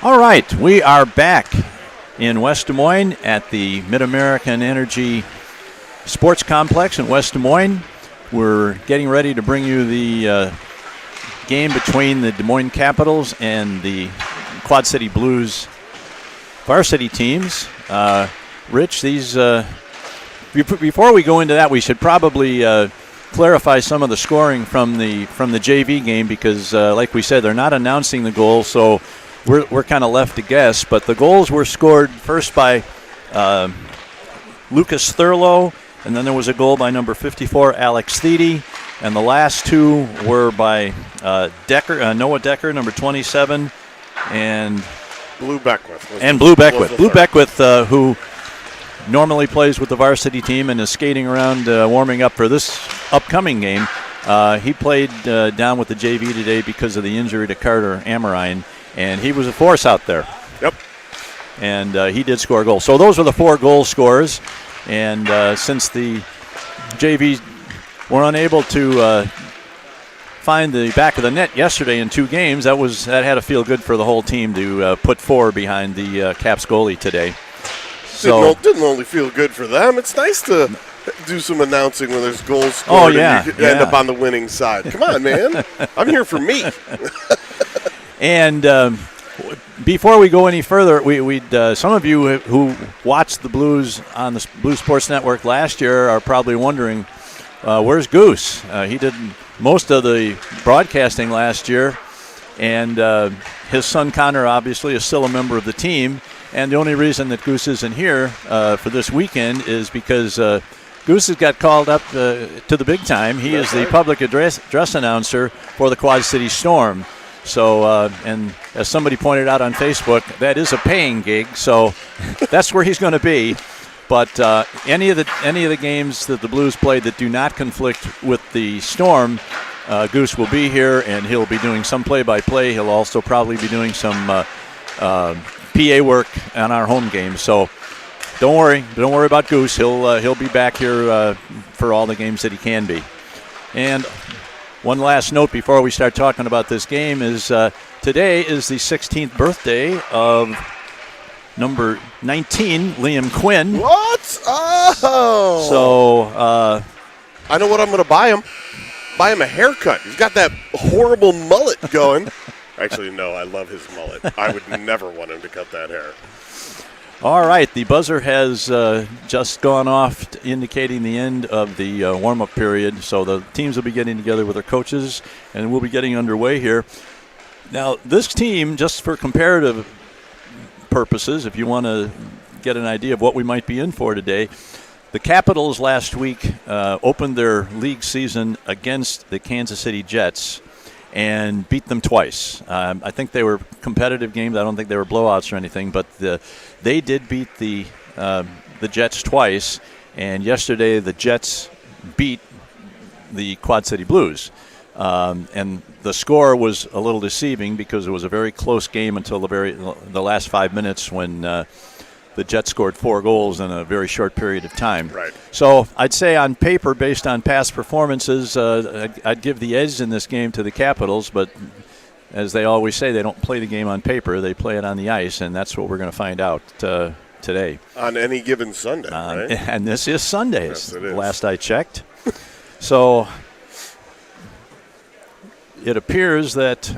All right, we are back in West Des Moines at the Midamerican Energy Sports Complex in West Des Moines. We're getting ready to bring you the game between the Des Moines Capitals and the Quad City Blues varsity teams. Rich, these before we go into that, we should probably clarify some of the scoring from the JV game because, like we said, they're not announcing the goals, so we're kind of left to guess. But the goals were scored first by Lucas Thurlow, and then there was a goal by number 54, Alex Thede, and the last two were by Noah Decker, number 27, and Blue Beckwith. Blue Beckwith. Blue Beckwith, who normally plays with the varsity team and is skating around warming up for this upcoming game. He played down with the JV today because of the injury to Carter Amorine, and he was a force out there. Yep. And he did score a goal. So those were the 4 goal scorers. And since the JV were unable to find the back of the net yesterday in 2 games, that had to feel good for the whole team to put 4 behind the Caps goalie today. So didn't only feel good for them. It's nice to do some announcing when there's goals scored and you end up on the winning side. Come on, man. I'm here for me. And before we go any further, we'd some of you who watched the Blues on the Blues Sports Network last year are probably wondering, where's Goose? He did most of the broadcasting last year, and his son Connor obviously is still a member of the team. And the only reason that Goose isn't here for this weekend is because Goose has got called up to the big time. He is the public address announcer for the Quad City Storm. So, and as somebody pointed out on Facebook, that is a paying gig. So that's where he's going to be. But any of the games that the Blues play that do not conflict with the Storm, Goose will be here, and he'll be doing some play-by-play. He'll also probably be doing some PA work on our home games. So don't worry about Goose. He'll be back here for all the games that he can be. And one last note before we start talking about this game is today is the 16th birthday of number 19, Liam Quinn. What? Oh! So I know what I'm going to buy him. Buy him a haircut. He's got that horrible mullet going. Actually, no, I love his mullet. I would never want him to cut that hair. All right, the buzzer has just gone off, indicating the end of the warm-up period. So the teams will be getting together with their coaches, and we'll be getting underway here. Now, this team, just for comparative purposes, if you want to get an idea of what we might be in for today, the Capitals last week opened their league season against the Kansas City Jets and beat them twice. I think they were competitive games. I don't think they were blowouts or anything, but they did beat the Jets twice, and yesterday the Jets beat the Quad City Blues. And the score was a little deceiving because it was a very close game until the last 5 minutes when the Jets scored 4 goals in a very short period of time. Right. So I'd say on paper, based on past performances, I'd give the edge in this game to the Capitals, but as they always say, they don't play the game on paper, they play it on the ice, and that's what we're going to find out today. On any given Sunday, right? And this is Sundays, yes, it is. Last I checked. So it appears that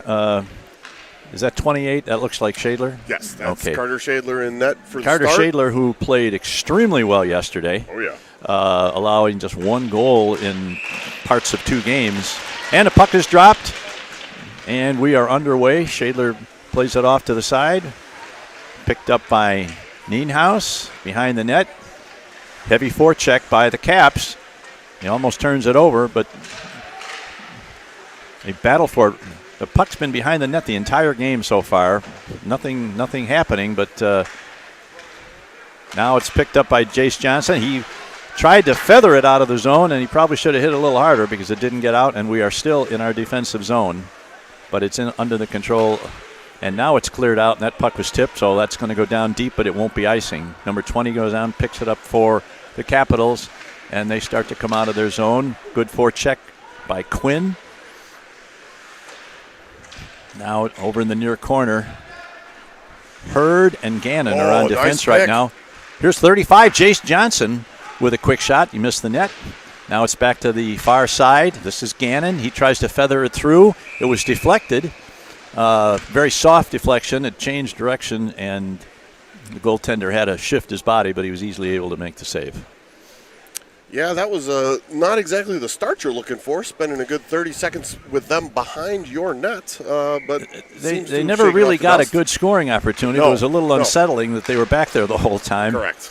is that 28? That looks like Shadler? Yes, that's okay. Carter Shadler in net for Carter the start. Shadler, who played extremely well yesterday. Oh, yeah. Allowing just 1 goal in parts of 2 games. And a puck is dropped, and we are underway. Shadler plays it off to the side. Picked up by Nienhuis behind the net. Heavy forecheck by the Caps. He almost turns it over, but a battle for it. The puck's been behind the net the entire game so far. Nothing happening, but now it's picked up by Jace Johnson. He tried to feather it out of the zone, and he probably should have hit a little harder because it didn't get out, and we are still in our defensive zone. But it's under the control, and now it's cleared out, and that puck was tipped, so that's going to go down deep, but it won't be icing. Number 20 goes down, picks it up for the Capitals, and they start to come out of their zone. Good forecheck by Quinn. Now over in the near corner, Hurd and Gannon are on nice defense right pick. now. Here's 35, Jace Johnson with a quick shot. He missed the net. Now it's back to the far side. This is Gannon. He tries to feather it through. It was deflected. Very soft deflection. It changed direction, and the goaltender had to shift his body, but he was easily able to make the save. Yeah, that was not exactly the start you're looking for, spending a good 30 seconds with them behind your net. But they never really got a good scoring opportunity. It was a little unsettling that they were back there the whole time. Correct.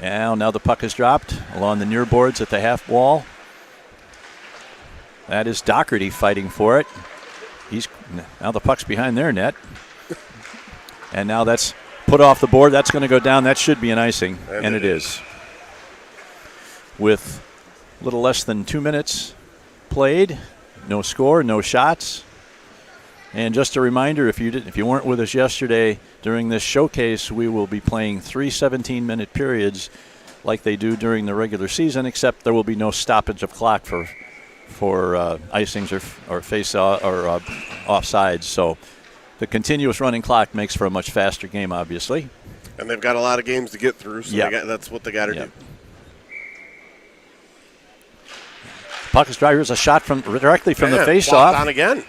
Now the puck is dropped along the near boards at the half wall. That is Doherty fighting for it. Now the puck's behind their net. And now that's put off the board. That's going to go down. That should be an icing, and it is. With a little less than 2 minutes played, no score, no shots. And just a reminder, if you weren't with us yesterday during this showcase, we will be playing 3 17-minute periods like they do during the regular season, except there will be no stoppage of clock for icings or face or offsides. So the continuous running clock makes for a much faster game, obviously. And they've got a lot of games to get through, so that's what they got to do. Puck is dry. Here's a shot directly from the face-off. On again.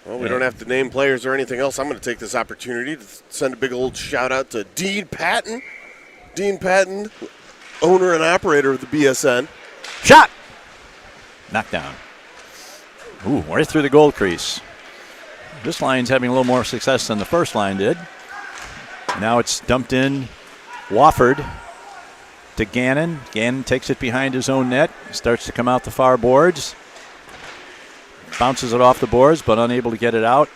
Well, we don't have to name players or anything else. I'm going to take this opportunity to send a big old shout-out to Dean Patton. Dean Patton, owner and operator of the BSN. Shot! Knocked down. Ooh, right through the goal crease. This line's having a little more success than the first line did. Now it's dumped in. Wofford to Gannon. Gannon takes it behind his own net. Starts to come out the far boards. Bounces it off the boards, but unable to get it out.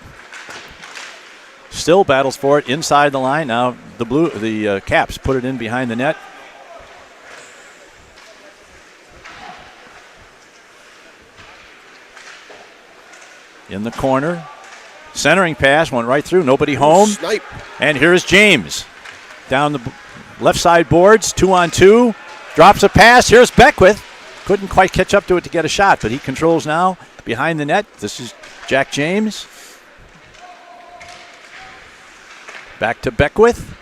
Still battles for it inside the line. Now the Caps put it in behind the net. In the corner. Centering pass went right through. Nobody home. Snipe. And here's James. Down the left side boards. 2-on-2. Drops a pass. Here's Beckwith. Couldn't quite catch up to it to get a shot, but he controls now behind the net. This is Jack James. Back to Beckwith.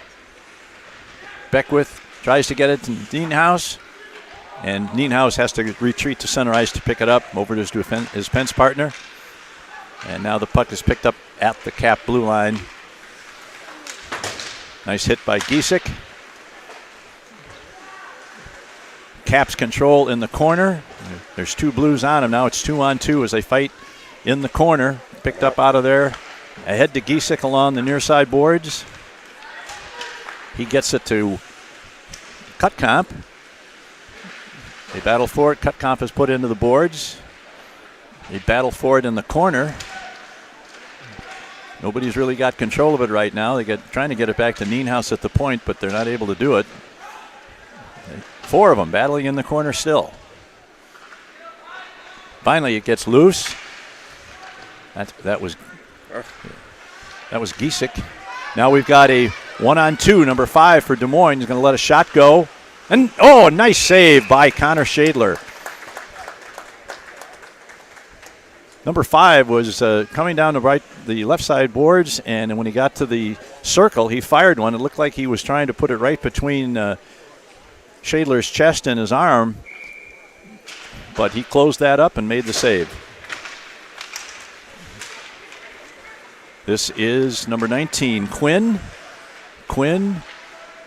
Beckwith tries to get it to Nienhuis. And Nienhuis has to retreat to center ice to pick it up over to his fence partner. And now the puck is picked up at the Cap blue line. Nice hit by Giesek. Caps control in the corner. There's 2 Blues on him. Now it's 2-on-2 as they fight in the corner. Picked up out of there. Ahead to Giesek along the near side boards. He gets it to Cutcomp. They battle for it. Cutcomp is put into the boards. They battle for it in the corner. Nobody's really got control of it right now. Trying to get it back to Nienhuis at the point, but they're not able to do it. 4 of them battling in the corner still. Finally, it gets loose. That was Giesek. Now we've got a 1-on-2, number 5 for Des Moines. He's going to let a shot go. And, a nice save by Connor Shadler. Number 5 was coming down the left side boards, and when he got to the circle, he fired one. It looked like he was trying to put it right between Shadler's chest and his arm, but he closed that up and made the save. This is number 19, Quinn.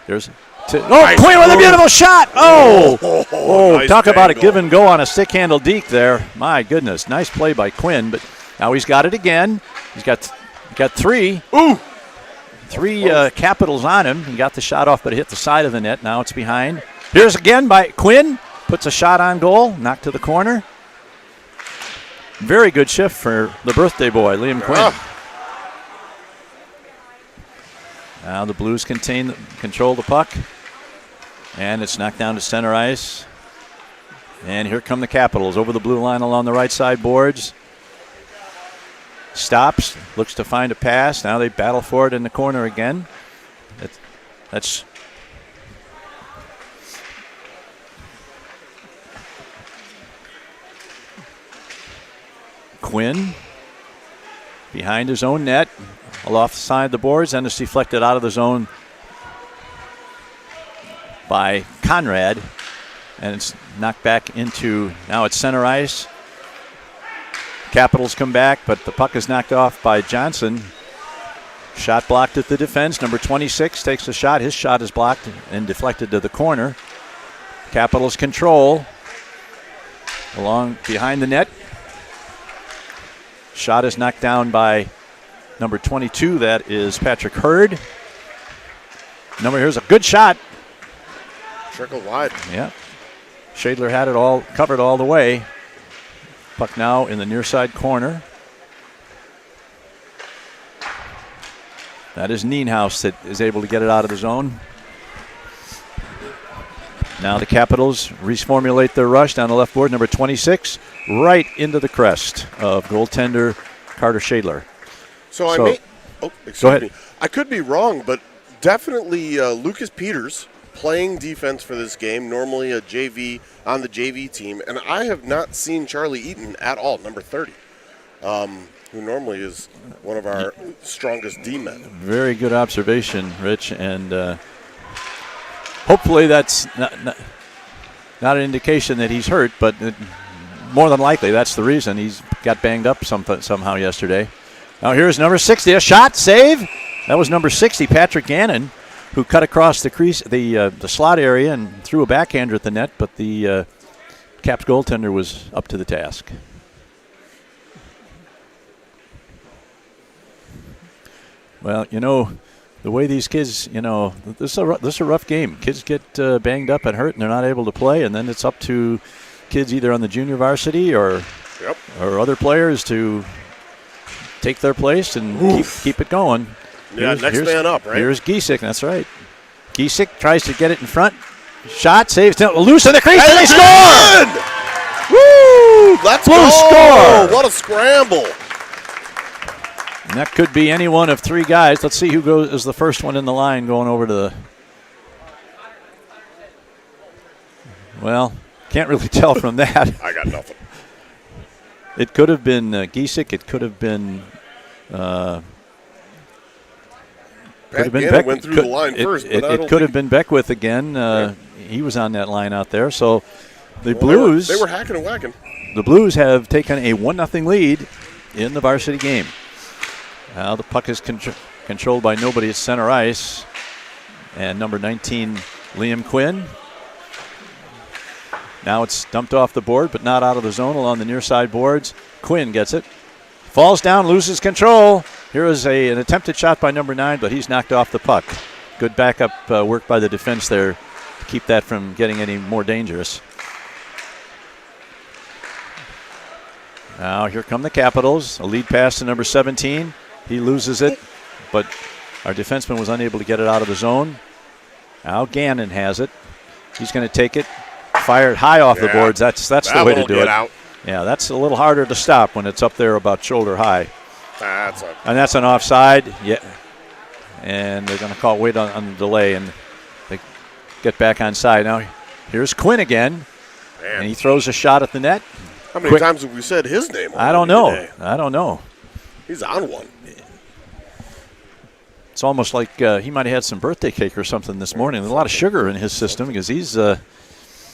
There's nice Quinn with a beautiful shot. Nice talk about a angle. give and go on a stick handle deke there. My goodness, nice play by Quinn, but now he's got it again. He's got 3. Three Capitals on him. He got the shot off, but it hit the side of the net. Now it's behind. Here's again by Quinn. Puts a shot on goal. Knocked to the corner. Very good shift for the birthday boy, Liam Quinn. Now the Blues control the puck. And it's knocked down to center ice. And here come the Capitals over the blue line along the right side boards. Stops, looks to find a pass. Now they battle for it in the corner again. That's Quinn behind his own net. Alongside the boards, and it's deflected out of the zone by Conrad. And it's knocked back into, now it's center ice. Capitals come back, but the puck is knocked off by Johnson. Shot blocked at the defense. Number 26 takes the shot. His shot is blocked and deflected to the corner. Capitals control along behind the net. Shot is knocked down by number 22. That is Patrick Hurd. Here's a good shot. Trickle wide. Yeah. Shadler had it all covered all the way. Puck now in the near side corner. That is Nienhaus that is able to get it out of the zone. Now the Capitals reformulate their rush down the left board. Number 26 right into the crest of goaltender Carter Shadler. Excuse me. I could be wrong, but definitely Lucas Peters playing defense for this game, normally a JV on the JV team, and I have not seen Charlie Eaton at all, number 30, who normally is one of our strongest D-men. Very good observation, Rich, and hopefully that's not an indication that he's hurt, but more than likely that's the reason. He's got banged up somehow yesterday. Now here's number 60, a shot, save. That was number 60, Patrick Gannon, who cut across the crease, the slot area, and threw a backhander at the net, but the Caps goaltender was up to the task. Well, the way these kids, this is a rough game. Kids get banged up and hurt, and they're not able to play, and then it's up to kids either on the junior varsity or other players to take their place and keep it going. Yeah, next man up, right? Here's Giesick, that's right. Giesick tries to get it in front. Shot, saves, loose in the crease, and they score! Woo! Let's Blue go! score! What a scramble! And that could be any one of three guys. Let's see who is the first one in the line going over to the... Well, can't really tell from that. I got nothing. It could have been Giesick. It could have been... Pat Gannon went through the line first. It could have been Beckwith again. He was on that line out there. So the Blues... They were hacking and whacking. The Blues have taken a 1-0 lead in the varsity game. Now the puck is controlled by nobody at center ice. And number 19, Liam Quinn. Now it's dumped off the board, but not out of the zone along the near side boards. Quinn gets it. Falls down, loses control. Here is an attempted shot by number 9, but he's knocked off the puck. Good backup work by the defense there to keep that from getting any more dangerous. Now here come the Capitals. A lead pass to number 17. He loses it, but our defenseman was unable to get it out of the zone. Now Gannon has it. He's going to take it. Fired high off the boards. That's the way to do it. Out. Yeah, that's a little harder to stop when it's up there about shoulder high. And that's an offside. Yeah, and they're going to call wait on the delay, and they get back on side. Now here's Quinn again, and he throws a shot at the net. How many times have we said his name? I don't know. Today? I don't know. He's on one. It's almost like he might have had some birthday cake or something this morning. There's a lot of sugar in his system because he's a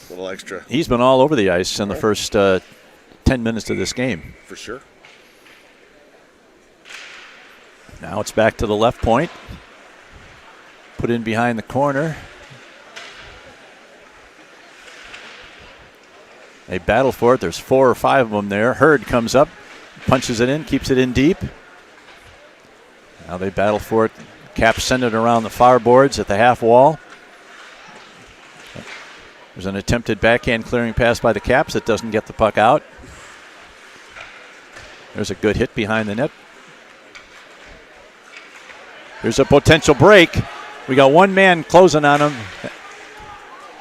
little extra. He's been all over the ice in the first 10 minutes of this game. For sure. Now it's back to the left point. Put in behind the corner. They battle for it. There's 4 or 5 of them there. Hurd comes up, punches it in, keeps it in deep. Now they battle for it. Caps send it around the far boards at the half wall. There's an attempted backhand clearing pass by the Caps that doesn't get the puck out. There's a good hit behind the net. Here's a potential break. We got one man closing on him.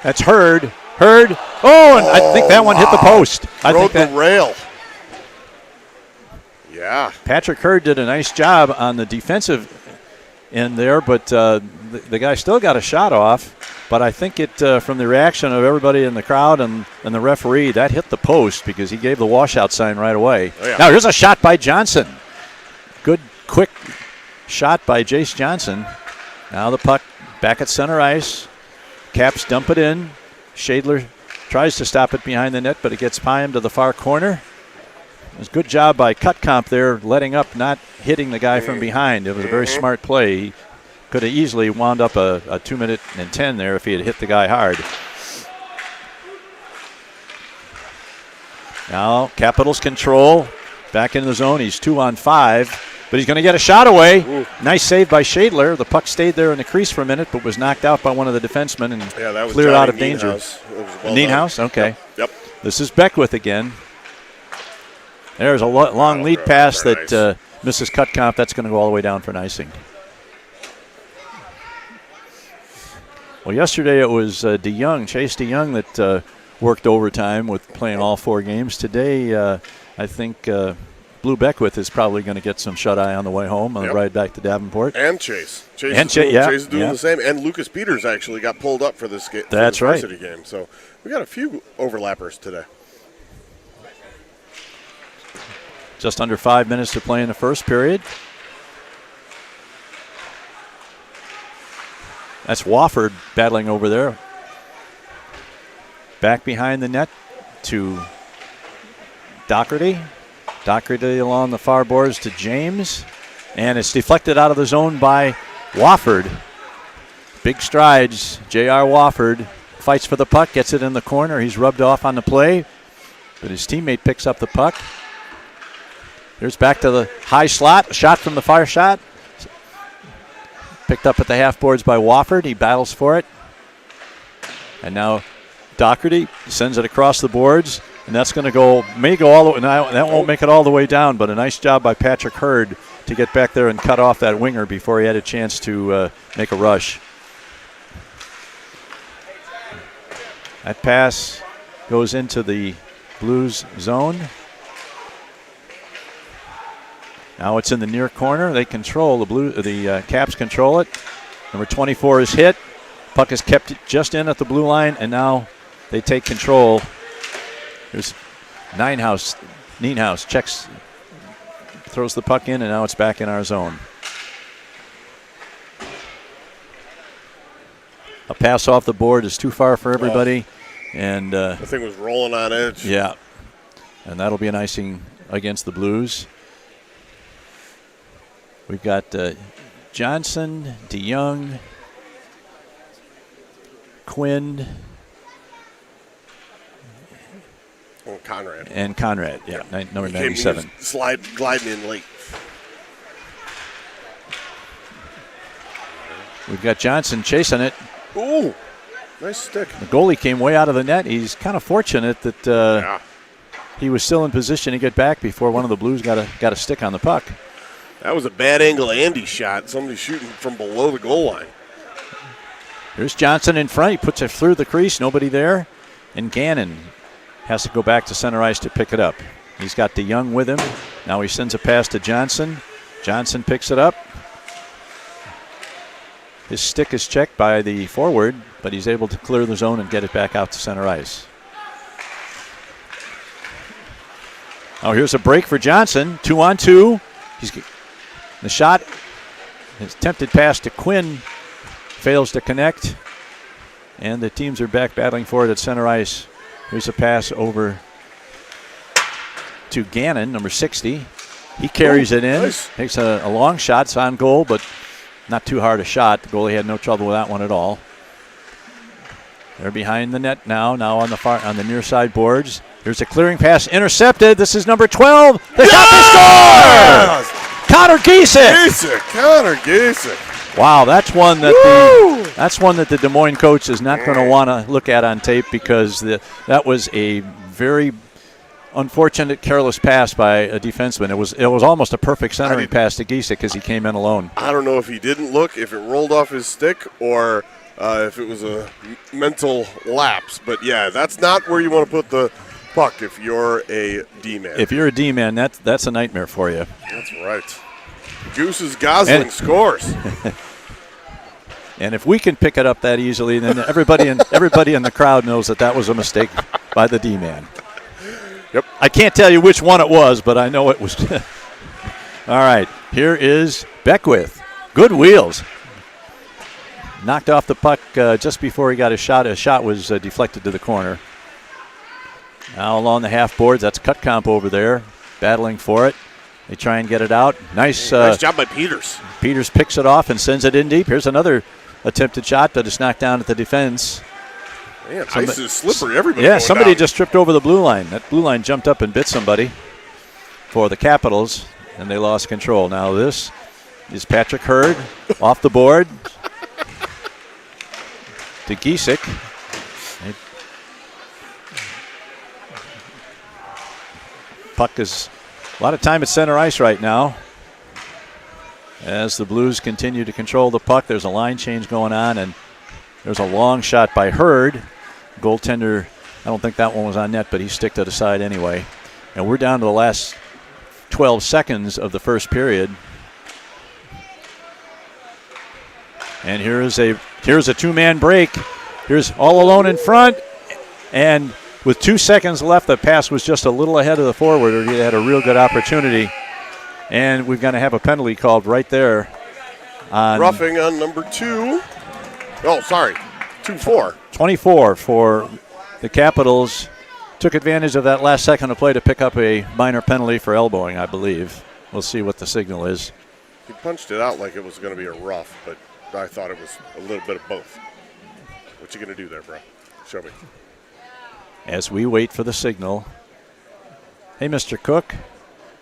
That's Hurd. Hurd. Oh, and I think that one hit the post. I think the rail. Yeah. Patrick Hurd did a nice job on the defensive end there, but the guy still got a shot off. But I think it, from the reaction of everybody in the crowd and the referee, that hit the post because he gave the washout sign right away. Oh, yeah. Now here's a shot by Johnson. Good, quick shot by Jace Johnson. Now the puck back at center ice. Caps dump it in. Shadler tries to stop it behind the net, but it gets Pyam to the far corner. It was a good job by Cutcomp there, letting up, not hitting the guy from behind. It was a very smart play. He could have easily wound up a 2-minute and 10 there if he had hit the guy hard. Now Capitals control. Back into the zone. He's 2-on-5. But he's going to get a shot away. Ooh. Nice save by Shadler. The puck stayed there in the crease for a minute, but was knocked out by one of the defensemen and cleared out of danger. Nienhuis? Okay. Yep. This is Beckwith again. There's a long lead pass that misses Cutcomp. That's going to go all the way down for an icing. Well, yesterday it was Chase DeYoung that worked overtime with playing all 4 games. Today, I think Blue Beckwith is probably going to get some shut-eye on the way home on the ride back to Davenport. And Chase. Chase is doing the same. And Lucas Peters actually got pulled up for this game. That's right. Varsity game. So we got a few overlappers today. Just under 5 minutes to play in the first period. That's Wofford battling over there. Back behind the net to Doherty. Doherty along the far boards to James. And it's deflected out of the zone by Wofford. Big strides. J.R. Wofford fights for the puck, gets it in the corner. He's rubbed off on the play, but his teammate picks up the puck. Here's back to the high slot. A shot from the far shot. Picked up at the half boards by Wofford. He battles for it. And now Doherty sends it across the boards. And that's going to may go all the way. That won't make it all the way down, but a nice job by Patrick Hurd to get back there and cut off that winger before he had a chance to make a rush. That pass goes into the Blues zone. Now it's in the near corner. They control the Caps control it. Number 24 is hit. Puck is kept just in at the blue line, and now they take control. There's Nienhuis checks, throws the puck in, and now it's back in our zone. A pass off the board is too far for everybody. And the thing was rolling on edge. Yeah. And that'll be an icing against the Blues. We've got Johnson, DeYoung, Quinn, and Conrad. Yeah, number 97. Gliding in late. We've got Johnson chasing it. Ooh, nice stick. The goalie came way out of the net. He's kind of fortunate that he was still in position to get back before one of the Blues got a stick on the puck. That was a bad angle Andy shot. Somebody shooting from below the goal line. Here's Johnson in front. He puts it through the crease. Nobody there. And Gannon has to go back to center ice to pick it up. He's got DeYoung with him. Now he sends a pass to Johnson. Johnson picks it up. His stick is checked by the forward, but he's able to clear the zone and get it back out to center ice. Oh, here's a break for Johnson. 2-on-2. The shot, his attempted pass to Quinn fails to connect. And the teams are back battling for it at center ice. Here's a pass over to Gannon, number 60. He carries it in. Nice. Takes a long shot. It's on goal, but not too hard a shot. The goalie had no trouble with that one at all. They're behind the net now on the near side boards. Here's a clearing pass intercepted. This is number 12. The shot to score! Connor Giesick. Connor Giesick. Wow, that's one that the Des Moines coach is not going to want to look at on tape because that was a very unfortunate, careless pass by a defenseman. It was almost a perfect centering pass to Giesick because he came in alone. I don't know if he didn't look, if it rolled off his stick, or if it was a mental lapse. But yeah, that's not where you want to put the puck if you're a D-man. If you're a D-man, that's a nightmare for you. That's right. Goose's Gosling scores. And if we can pick it up that easily, then everybody in the crowd knows that was a mistake by the D-man. Yep. I can't tell you which one it was, but I know it was. All right, here is Beckwith. Good wheels. Knocked off the puck just before he got a shot. A shot was deflected to the corner. Now along the half boards, that's Cut Comp over there, battling for it. They try and get it out. Nice job by Peters. Peters picks it off and sends it in deep. Here's another attempted shot, but it's knocked down at the defense. Man, ice is slippery. Everybody. Yeah, somebody just tripped over the blue line. That blue line jumped up and bit somebody for the Capitals, and they lost control. Now this is Patrick Hurd off the board to Giesick. Puck is a lot of time at center ice right now. As the Blues continue to control the puck, there's a line change going on, and there's a long shot by Hurd. Goaltender, I don't think that one was on net, but he sticked it aside anyway. And we're down to the last 12 seconds of the first period. And here's a two-man break. Here's all alone in front, and with 2 seconds left, the pass was just a little ahead of the forward. He had a real good opportunity. And we're going to have a penalty called right there. Roughing on number 2. Oh, sorry. 2-4. 24 for the Capitals. Took advantage of that last second of play to pick up a minor penalty for elbowing, I believe. We'll see what the signal is. He punched it out like it was going to be a rough, but I thought it was a little bit of both. What you going to do there, bro? Show me. As we wait for the signal. Hey, Mr. Cook.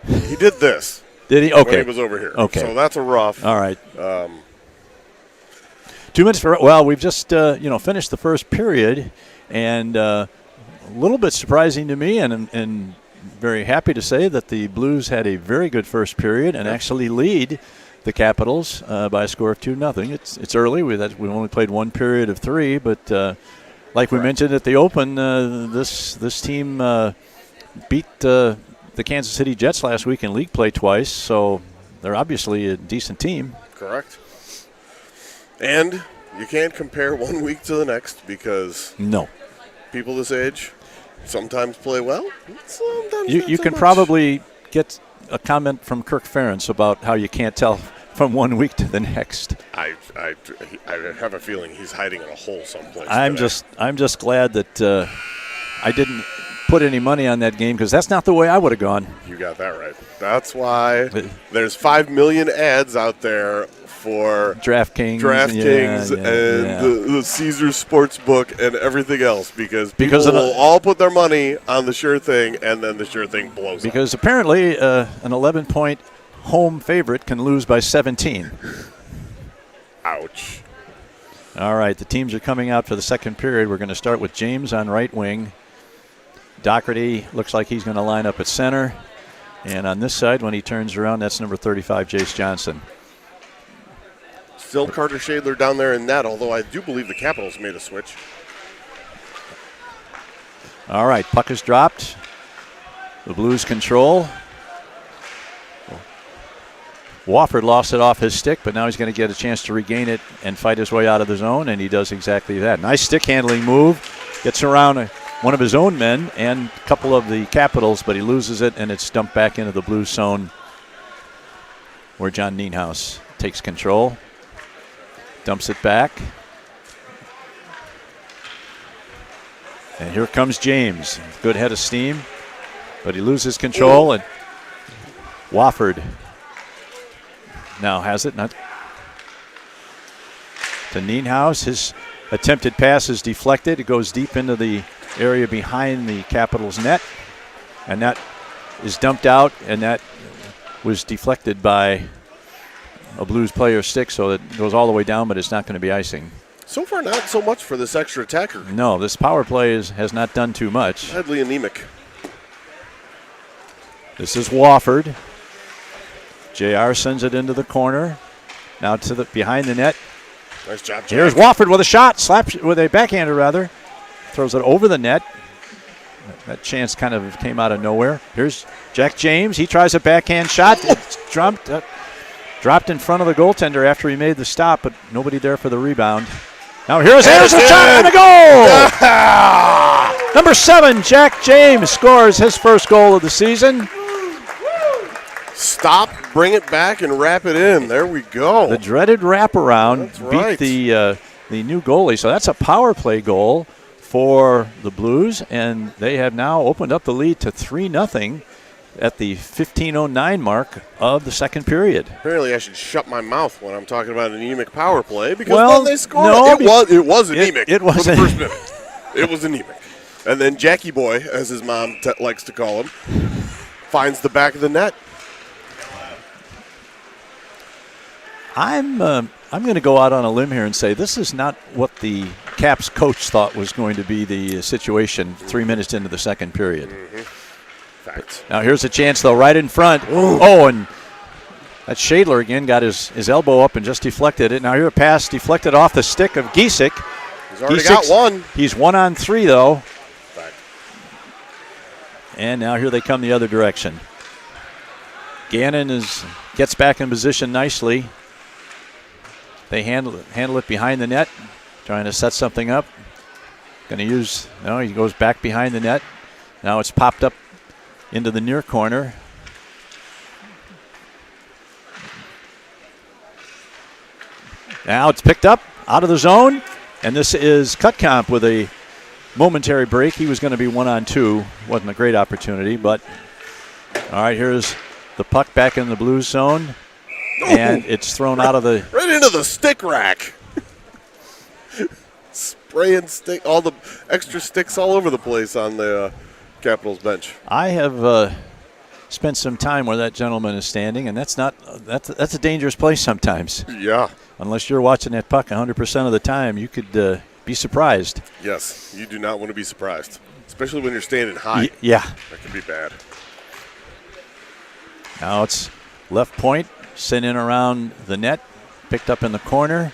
He did this. Did he? Okay. When he was over here. Okay. So that's a rough. All right. 2 minutes for. Well, we've just finished the first period, and a little bit surprising to me, and very happy to say that the Blues had a very good first period and actually lead the Capitals by a score of 2-0. It's early. We only played one period of 3, but. Like we mentioned at the Open, this team beat the Kansas City Jets last week in league play twice, so they're obviously a decent team. Correct. And you can't compare 1 week to the next because people this age sometimes play well, sometimes you not you so can much. probably get a comment from Kirk Ferentz about how you can't tell from 1 week to the next. I have a feeling he's hiding in a hole someplace. I'm just glad that I didn't put any money on that game because that's not the way I would have gone. You got that right. That's why there's 5 million ads out there for DraftKings and the Caesars Sportsbook and everything else because people of will all put their money on the sure thing and then the sure thing blows up. Because apparently an 11-point home favorite can lose by 17. Ouch. All right, the teams are coming out for the second period. We're going to start with James on right wing. Doherty looks like he's going to line up at center. And on this side, when he turns around, that's number 35, Jace Johnson. Still Carter Shadler down there in net, although I do believe the Capitals made a switch. All right, puck is dropped. The Blues control. Wofford lost it off his stick, but now he's going to get a chance to regain it and fight his way out of the zone, and he does exactly that. Nice stick handling move. Gets around one of his own men and a couple of the Capitals, but he loses it, and it's dumped back into the Blues zone where John Nienhuis takes control. Dumps it back. And here comes James. Good head of steam, but he loses control, and Wofford now has it. Not to Nienhuis. His attempted pass is deflected. It goes deep into the area behind the Capitals net, and that is dumped out, and that was deflected by a Blues player's stick, so it goes all the way down, but it's not going to be icing. So far, not so much for this extra attacker. No, this power play has not done too much. Deadly anemic. This is Wofford. JR sends it into the corner. Now to the behind the net. Nice job, Jack. Here's Wofford with a shot, slaps with a backhander rather. Throws it over the net. That chance kind of came out of nowhere. Here's Jack James. He tries a backhand shot. It's dropped in front of the goaltender after he made the stop, but nobody there for the rebound. Now here's Anderson's shot and a goal! Number 7, Jack James scores his first goal of the season. Stop, bring it back, and wrap it in. There we go. The dreaded wraparound That's beat right. the new goalie. So that's a power play goal for the Blues, and they have now opened up the lead to 3-0 at the 15:09 mark of the second period. Apparently, I should shut my mouth when I'm talking about an anemic power play because Well, then they scored. no, it was anemic it for the wasn't. first minute. It was anemic. And then Jackie Boy, as his mom likes to call him, finds the back of the net. I'm going to go out on a limb here and say this is not what the Caps coach thought was going to be the situation 3 minutes into the second period. Fact. Now here's a chance, though, right in front. Ooh. Oh, and that's Shadler again, got his elbow up and just deflected it. Now here a pass deflected off the stick of Giesek. He's already got one. He's 1-on-3, though. Fact. And now here they come the other direction. Gannon gets back in position nicely. They handle it behind the net, trying to set something up. He goes back behind the net. Now it's popped up into the near corner. Now it's picked up out of the zone, and this is Cutcomp with a momentary break. He was going to be 1-on-2. Wasn't a great opportunity, but all right, here's the puck back in the Blues zone. And it's thrown out of the... Right into the stick rack. Spraying stick, all the extra sticks all over the place on the Capitals bench. I have spent some time where that gentleman is standing, and that's a dangerous place sometimes. Yeah. Unless you're watching that puck 100% of the time, you could be surprised. Yes, you do not want to be surprised, especially when you're standing high. Yeah. That can be bad. Now it's left point. Sent in around the net, picked up in the corner.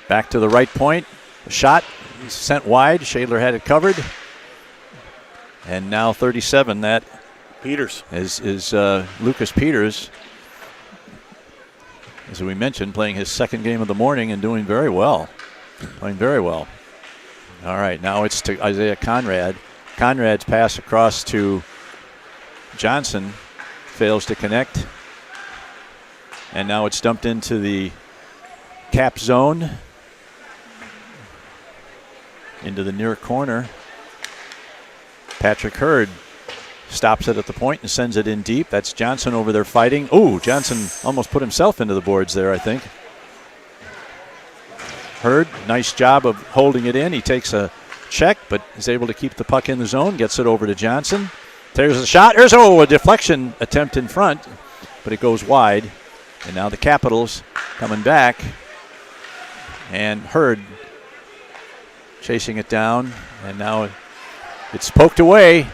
Back to the right point. The shot sent wide. Shadler had it covered. And now 37, that Peters is Lucas Peters. As we mentioned, playing his second game of the morning and doing very well. Playing very well. All right, now it's to Isaiah Conrad. Conrad's pass across to Johnson. Fails to connect. And now it's dumped into the Cap zone. Into the near corner. Patrick Hurd stops it at the point and sends it in deep. That's Johnson over there fighting. Ooh, Johnson almost put himself into the boards there, I think. Hurd, nice job of holding it in. He takes a check, but is able to keep the puck in the zone. Gets it over to Johnson. There's a shot. There's a deflection attempt in front, but it goes wide. And now the Capitals coming back. And Hurd chasing it down. And now it's poked away.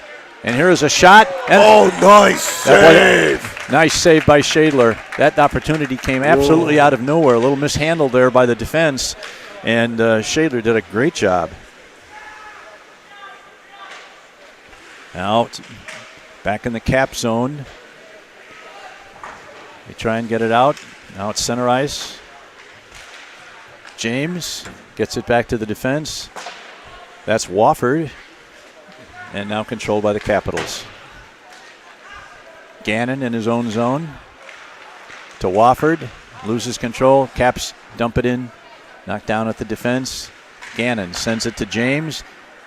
And here is a shot. And nice save. Nice save by Shadler. That opportunity came absolutely out of nowhere. A little mishandled there by the defense. And Shadler did a great job. Now back in the Cap zone. They try and get it out. Now it's center ice. James gets it back to the defense. That's Wofford. And now controlled by the Capitals. Gannon in his own zone. To Wofford. Loses control. Caps dump it in. Knocked down at the defense. Gannon sends it to James.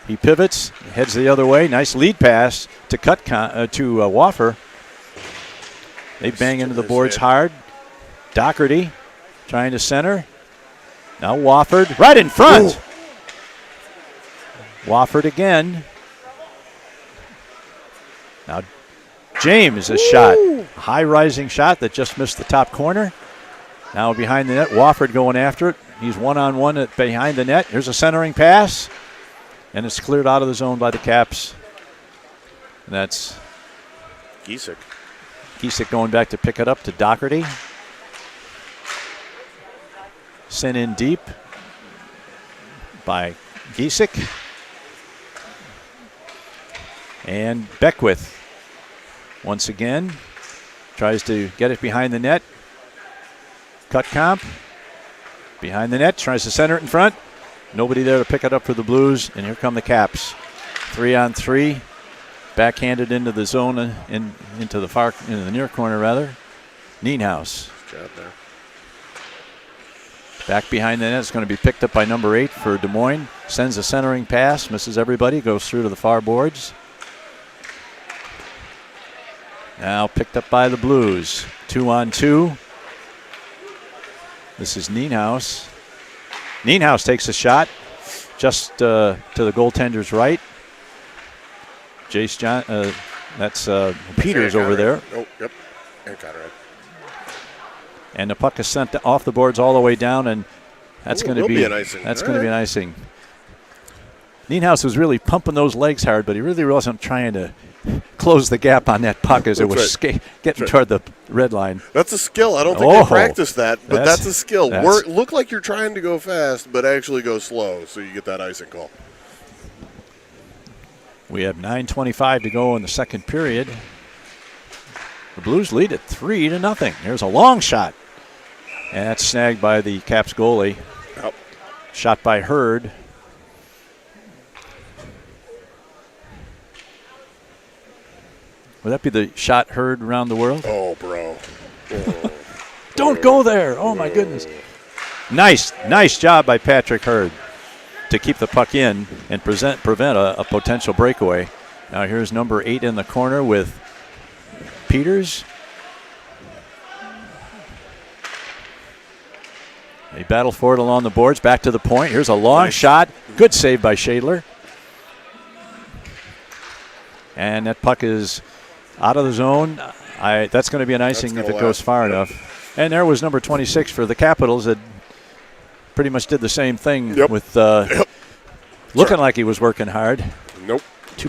He pivots, heads the other way. Nice lead pass to Woffer. They bang into the boards hard. Doherty trying to center. Now Wofford right in front. Ooh. Wofford again. Now James, a shot. High rising shot that just missed the top corner. Now behind the net, Wofford going after it. He's one-on-one behind the net. Here's a centering pass. And it's cleared out of the zone by the Caps. And that's Giesek. Giesek going back to pick it up to Doherty. Sent in deep by Giesek. And Beckwith once again tries to get it behind the net. Cutcomp behind the net, tries to center it in front. Nobody there to pick it up for the Blues, and here come the Caps. 3-on-3. backhanded into the zone, into the near corner rather. Nienhuis. Good job there. Back behind the net. It's going to be picked up by number 8 for Des Moines. Sends a centering pass, misses everybody, goes through to the far boards. Now picked up by the Blues. 2-on-2. This is Nienhuis. Nienhuis takes a shot just to the goaltender's right. Jace John, that's Peters over there. Oh, yep. And Conrad. And the puck is sent off the boards all the way down, and that's going to be an icing. That's going to be an icing. Nienhuis was really pumping those legs hard, but he really wasn't trying to close the gap on that puck as it was getting toward the red line. That's a skill. I don't think they practice that, but that's a skill. Look like you're trying to go fast, but actually go slow, so you get that icing call. We have 9:25 to go in the second period. The Blues lead at 3-0. There's a long shot. And that's snagged by the Caps goalie. Yep. Shot by Hurd. Would that be the shot heard around the world? Oh, bro. Oh. Don't go there. Oh, my goodness. Nice job by Patrick Hurd to keep the puck in and prevent a potential breakaway. Now here's number 8 in the corner with Peters. They battle for it along the boards. Back to the point. Here's a long shot. Good save by Shadler. And that puck is out of the zone. That's going to be an icing if it goes far enough. And there was number 26 for the Capitals that pretty much did the same thing with looking like he was working hard. Nope.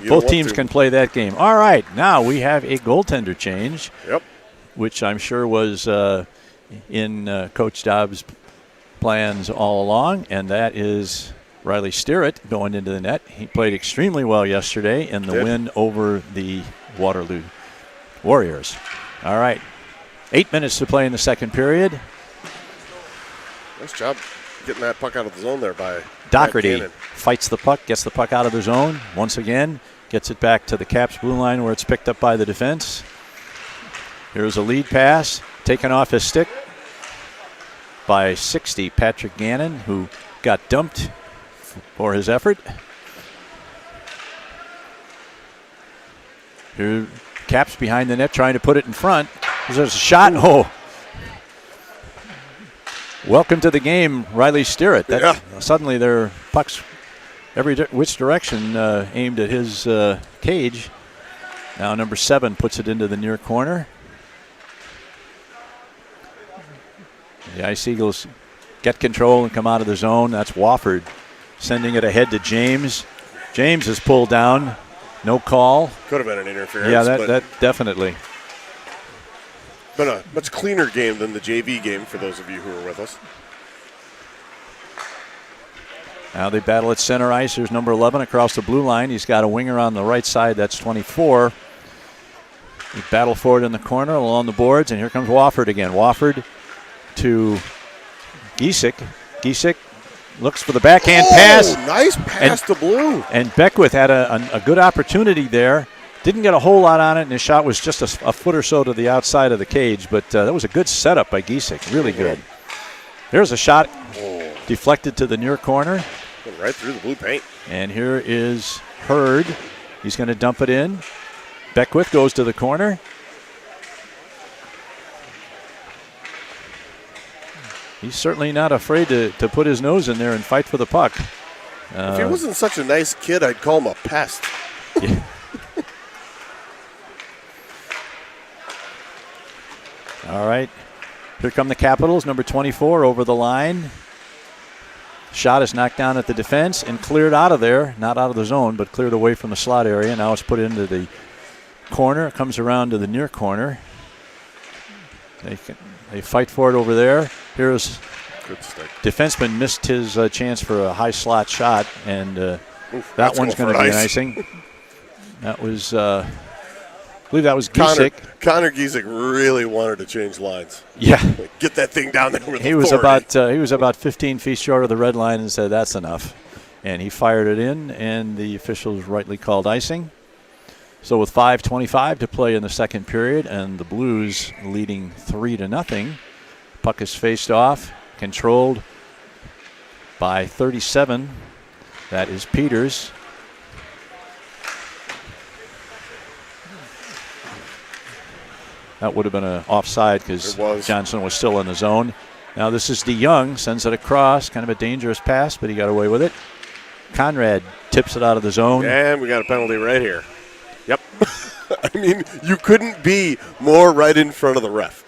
Both teams can play that game. All right, now we have a goaltender change, which I'm sure was in Coach Dobbs' plans all along, and that is Riley Sterrett going into the net. He played extremely well yesterday in the win over the Waterloo Warriors. All right, 8 minutes to play in the second period. Nice job getting that puck out of the zone there by Doherty. Fights the puck, gets the puck out of the zone once again, gets it back to the Caps blue line where it's picked up by the defense. Here's a lead pass, taken off his stick by 60, Patrick Gannon, who got dumped for his effort. Here, Caps behind the net trying to put it in front. There's a shot. Oh. Welcome to the game, Riley Sterrett. Suddenly their pucks which direction aimed at his cage. Now number 7 puts it into the near corner. The Ice Eagles get control and come out of the zone. That's Wofford sending it ahead to James. James is pulled down. No call. Could have been an interference. Yeah, that definitely. Been a much cleaner game than the JV game for those of you who were with us. Now they battle at center ice. There's number 11 across the blue line. He's got a winger on the right side. That's 24. They battle for it in the corner along the boards, and here comes Wofford again. Wofford to Giesick. Giesick looks for the backhand pass. Nice pass to Blue. And Beckwith had a good opportunity there. Didn't get a whole lot on it, and his shot was just a foot or so to the outside of the cage, but that was a good setup by Giesick. Really good. There's a shot deflected to the near corner. Went right through the blue paint. And here is Hurd. He's going to dump it in. Beckwith goes to the corner. He's certainly not afraid to put his nose in there and fight for the puck. If he wasn't such a nice kid, I'd call him a pest. Yeah. All right. Here come the Capitals, number 24 over the line. Shot is knocked down at the defense and cleared out of there. Not out of the zone, but cleared away from the slot area. Now it's put into the corner. It comes around to the near corner. They fight for it over there. Here's good stick. Defenseman missed his chance for a high slot shot, and that one's going to be an icing. That was, I believe that was Giesick. Connor Giesick really wanted to change lines. Yeah, get that thing down there with he was about 15 feet short of the red line and said that's enough, and he fired it in, and the officials rightly called icing. So with 5:25 to play in the second period, and the Blues leading 3-0. Puck is faced off, controlled by 37. That is Peters. That would have been an offside because Johnson was still in the zone. Now this is DeYoung, sends it across, kind of a dangerous pass, but he got away with it. Conrad tips it out of the zone. And we got a penalty right here. Yep. I mean, you couldn't be more right in front of the ref.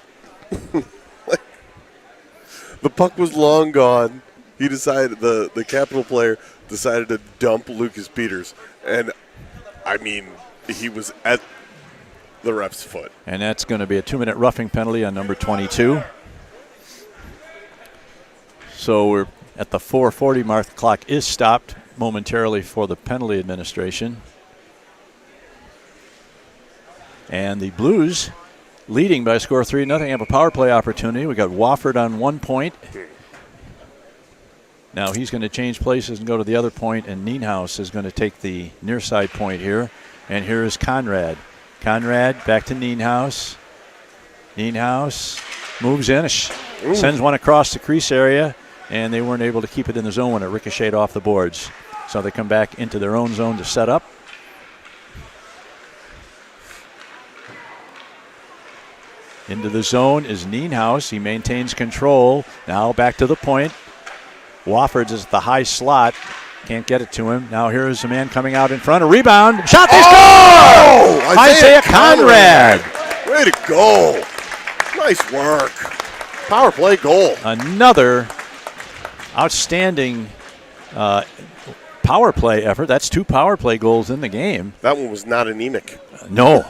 The puck was long gone. He decided, the Capital player decided to dump Lucas Peters. And, I mean, he was at the ref's foot. And that's going to be a 2-minute roughing penalty on number 22. So we're at the 4:40 mark. The clock is stopped momentarily for the penalty administration. And the Blues leading by a score of 3-0 have a power play opportunity. We got Wofford on 1 point. Now he's going to change places and go to the other point, and Nienhuis is going to take the near side point here. And here is Conrad. Conrad back to Nienhuis. Nienhuis moves in, sends one across the crease area, and they weren't able to keep it in the zone when it ricocheted off the boards. So they come back into their own zone to set up. Into the zone is Nienhuis. He maintains control. Now back to the point. Wofford is at the high slot. Can't get it to him. Now here is a man coming out in front. A rebound. Shot. They score! Isaiah Conrad. Way to go. Nice work. Power play goal. Another outstanding power play effort. That's 2 power play goals in the game. That one was not anemic. No.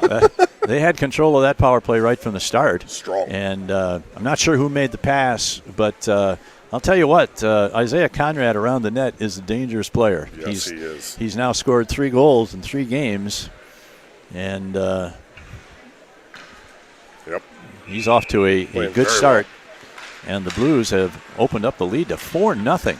They had control of that power play right from the start. Strong. And I'm not sure who made the pass, but I'll tell you what, Isaiah Conrad around the net is a dangerous player. Yes, he is. He's now scored 3 goals in 3 games, and he's off to a good start. Well. And the Blues have opened up the lead to 4-0.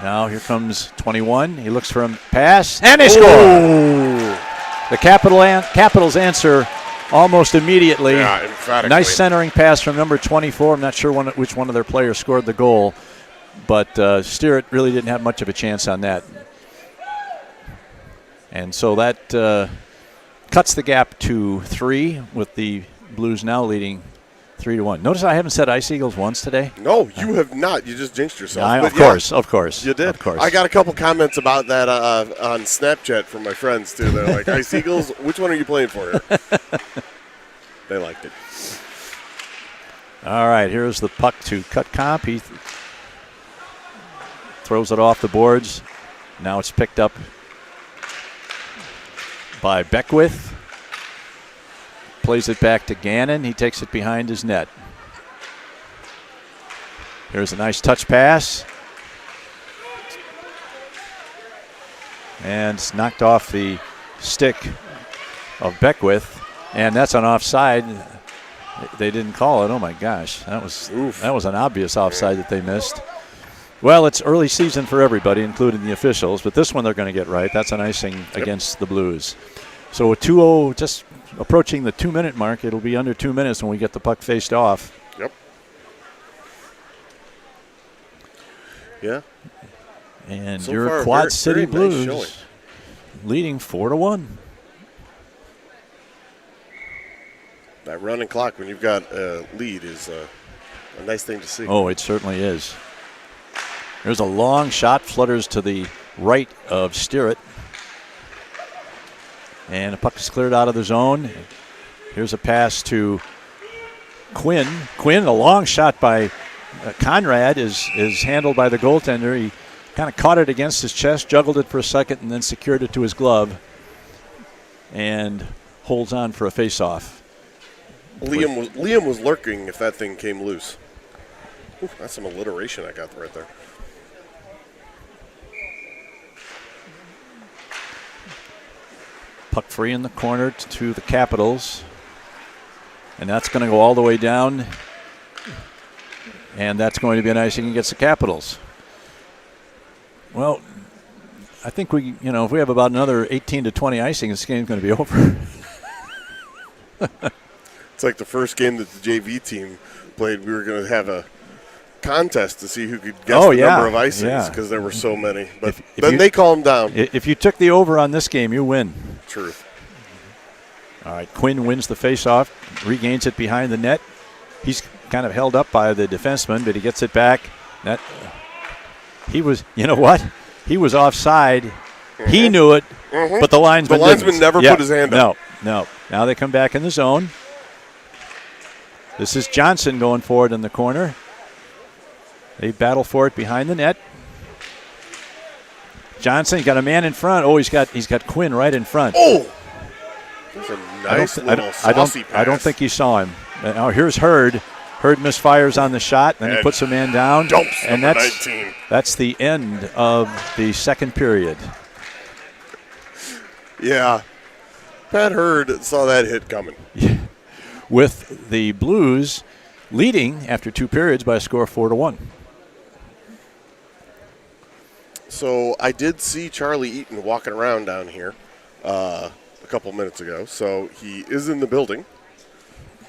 Now here comes 21. He looks for a pass, and they score. The Capitals answer almost immediately. Yeah, emphatically. Nice centering pass from number 24. I'm not sure which one of their players scored the goal, but Steeratt really didn't have much of a chance on that. And so that cuts the gap to 3, with the Blues now leading 3-1. Notice I haven't said Ice Eagles once today. No, you have not. You just jinxed yourself. Of course. You did. Of course. I got a couple comments about that on Snapchat from my friends, too. They're like, Ice Eagles, which one are you playing for here? They liked it. All right, here's the puck to cut comp. He throws it off the boards. Now it's picked up by Beckwith. Plays it back to Gannon. He takes it behind his net. Here's a nice touch pass. And it's knocked off the stick of Beckwith. And that's an offside. They didn't call it. Oh, my gosh. That was an obvious offside that they missed. Well, it's early season for everybody, including the officials. But this one they're going to get right. That's an icing against the Blues. So a 2-0, just approaching the 2-minute mark. It'll be under 2 minutes when we get the puck faced off. Yep. Yeah. And so your far, Quad City very Blues nice leading 4-1. That running clock when you've got a lead is a nice thing to see. Oh, it certainly is. There's a long shot, flutters to the right of Steeratt. And the puck is cleared out of the zone. Here's a pass to Quinn. Quinn, a long shot by Conrad is handled by the goaltender. He kind of caught it against his chest, juggled it for a second, and then secured it to his glove and holds on for a face-off. Liam was lurking if that thing came loose. Ooh, that's some alliteration I got right there. Puck free in the corner to the Capitals. And that's going to go all the way down. And that's going to be an icing against the Capitals. Well, I think if we have about another 18 to 20 icing, this game's going to be over. It's like the first game that the JV team played. We were going to have a contest to see who could guess the number of icings because there were so many. But then they calmed down. If you took the over on this game, you win. Truth. All right, Quinn wins the faceoff, regains it behind the net. He's kind of held up by the defenseman, but he gets it back. He was offside. Mm-hmm. He knew it, but the linesman never put his hand up. No. Now they come back in the zone. This is Johnson going forward in the corner. They battle for it behind the net. Johnson, got a man in front. Oh, he's got Quinn right in front. Oh! That's a nice little saucy pass. I don't think he saw him. Now here's Hurd. Hurd misfires on the shot, then he puts a man down. And that's the end of the second period. Yeah. Pat Hurd saw that hit coming. Yeah. With the Blues leading after 2 periods by a score of 4-1. So I did see Charlie Eaton walking around down here a couple minutes ago. So he is in the building.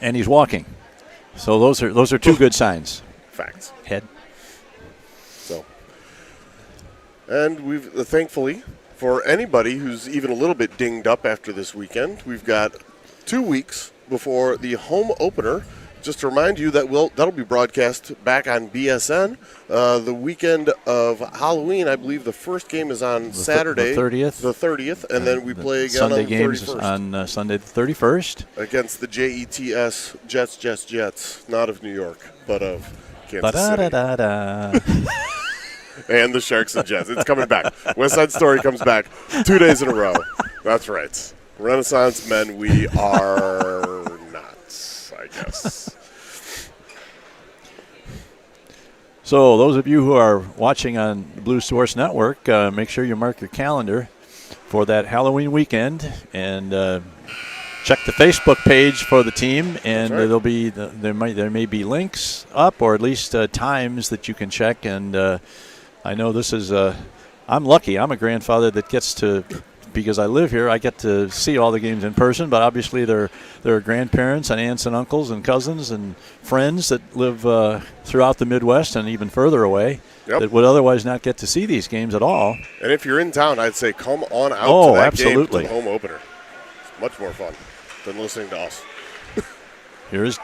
And he's walking. So those are 2 good signs. Facts. Head. So, and we've thankfully, for anybody who's even a little bit dinged up after this weekend, we've got 2 weeks before the home opener. Just to remind you that'll be broadcast back on BSN. The weekend of Halloween, I believe the first game is on Saturday. The 30th. The 30th, and then we play again Sunday on the 31st. games on Sunday the 31st. Against the JETS Jets, not of New York, but of Kansas City. And the Sharks and Jets. It's coming back. West Side Story comes back 2 days in a row. That's right. Renaissance men, we are not, I guess. So those of you who are watching on the Blue Source Network, make sure you mark your calendar for that Halloween weekend and check the Facebook page for the team. And right. there may be links up, or at least times that you can check. And I know this is I'm lucky. I'm a grandfather that gets to. Because I live here, I get to see all the games in person, but obviously there are grandparents and aunts and uncles and cousins and friends that live throughout the Midwest and even further away that would otherwise not get to see these games at all. And if you're in town, I'd say come on out to that absolutely. Game, to the home opener. It's much more fun than listening to us. Here's